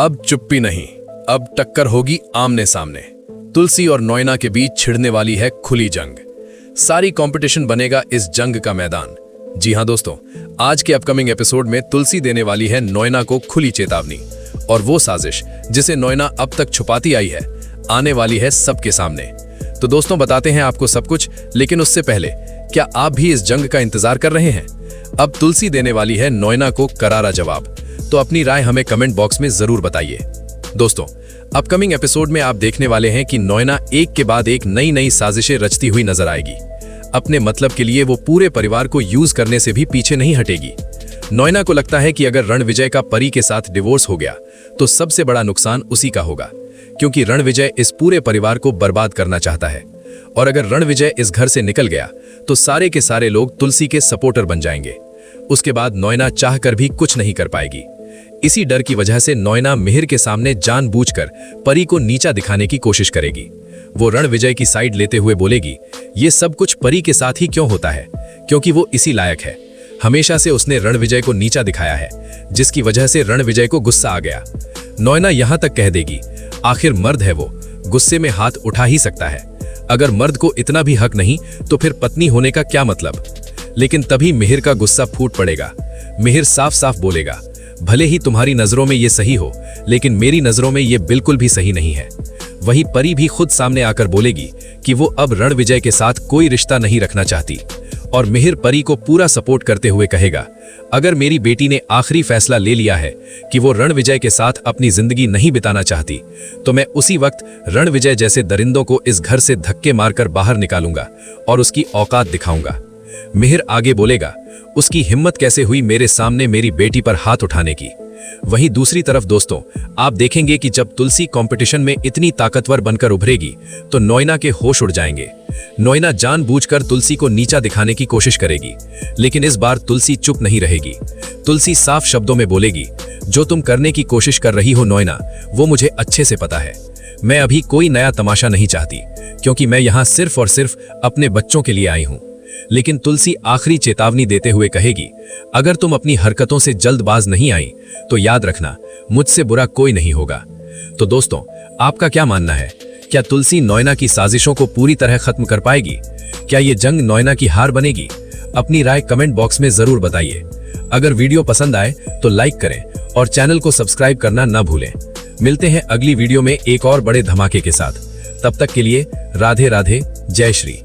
अब चुप्पी नहीं, अब टक्कर होगी आमने सामने। तुलसी और नोयना के बीच छिड़ने वाली है खुली जंग। सारी कंपटीशन बनेगा इस जंग का मैदान। जी हां दोस्तों, आज के अपकमिंग एपिसोड में तुलसी देने वाली है नोयना को खुली चेतावनी, और वो साजिश जिसे नोयना अब तक छुपाती आई है आने वाली है सबके सामने। तो दोस्तों बताते हैं आपको सब कुछ, लेकिन उससे पहले क्या आप भी इस जंग का इंतजार कर रहे हैं? अब तुलसी देने वाली है नोयना को करारा जवाब, तो अपनी राय हमें कमेंट बॉक्स में जरूर बताइए। दोस्तों, अपकमिंग एपिसोड में आप देखने वाले हैं कि नोयना एक के बाद एक नई नई साजिशें रचती हुई नजर आएगी। अपने मतलब के लिए वो पूरे परिवार को यूज करने से भी पीछे नहीं हटेगी। नोयना को लगता है कि अगर रणविजय का परी के साथ डिवोर्स हो गया तो सबसे बड़ा नुकसान उसी का होगा, क्योंकि रणविजय इस पूरे परिवार को बर्बाद करना चाहता है। और अगर रणविजय इस घर से निकल गया तो सारे के सारे लोग तुलसी के सपोर्टर बन जाएंगे। उसके बाद नोयना चाहकर भी कुछ नहीं कर पाएगी। इसी डर की वजह से नोयना मिहिर के सामने जानबूझकर परी को नीचा दिखाने की कोशिश करेगी। वो रणविजय की साइड लेते हुए बोलेगी, ये सब कुछ परी के साथ ही क्यों होता है, क्योंकि वो इसी लायक है। हमेशा से उसने रणविजय को नीचा दिखाया है, जिसकी वजह से रणविजय को गुस्सा आ गया। नोयना यहां तक कह देगी, आखिर मर्द है वो, गुस्से में हाथ उठा ही सकता है। अगर मर्द को इतना भी हक नहीं तो फिर पत्नी होने का क्या मतलब? लेकिन तभी मिहिर का गुस्सा फूट पड़ेगा। मिहिर साफ साफ बोलेगा, भले ही तुम्हारी नजरों में ये सही हो, लेकिन मेरी नजरों में ये बिल्कुल भी सही नहीं है। वही परी भी खुद सामने आकर बोलेगी कि वो अब रणविजय के साथ कोई रिश्ता नहीं रखना चाहती। और मिहिर परी को पूरा सपोर्ट करते हुए कहेगा, अगर मेरी बेटी ने आखिरी फैसला ले लिया है कि वो रणविजय के साथ अपनी जिंदगी नहीं बिताना चाहती, तो मैं उसी वक्त रणविजय जैसे दरिंदों को इस घर से धक्के मारकर बाहर निकालूंगा और उसकी औकात दिखाऊंगा। मिहिर आगे बोलेगा, उसकी हिम्मत कैसे हुई मेरे सामने मेरी बेटी पर हाथ उठाने की। वहीं दूसरी तरफ दोस्तों, आप देखेंगे कि जब तुलसी कंपटीशन में इतनी ताकतवर बनकर उभरेगी तो नोयना के होश उड़ जाएंगे। नोयना जानबूझकर तुलसी को नीचा दिखाने की कोशिश करेगी, लेकिन इस बार तुलसी चुप नहीं रहेगी। तुलसी साफ शब्दों में बोलेगी, जो तुम करने की कोशिश कर रही हो नोयना, वो मुझे अच्छे से पता है। मैं अभी कोई नया तमाशा नहीं चाहती, क्योंकि मैं यहाँ सिर्फ और सिर्फ अपने बच्चों के लिए आई हूँ। लेकिन तुलसी आखिरी चेतावनी देते हुए कहेगी, अगर तुम अपनी हरकतों से जल्दबाज नहीं आई तो याद रखना, मुझसे बुरा कोई नहीं होगा। तो दोस्तों, आपका क्या मानना है? क्या तुलसी नोयना की साजिशों को पूरी तरह खत्म कर पाएगी? क्या ये जंग नोयना की हार बनेगी? अपनी राय कमेंट बॉक्स में जरूर बताइए। अगर वीडियो पसंद आए तो लाइक करें और चैनल को सब्सक्राइब करना न भूलें। मिलते हैं अगली वीडियो में एक और बड़े धमाके के साथ। तब तक के लिए राधे राधे, जय श्री।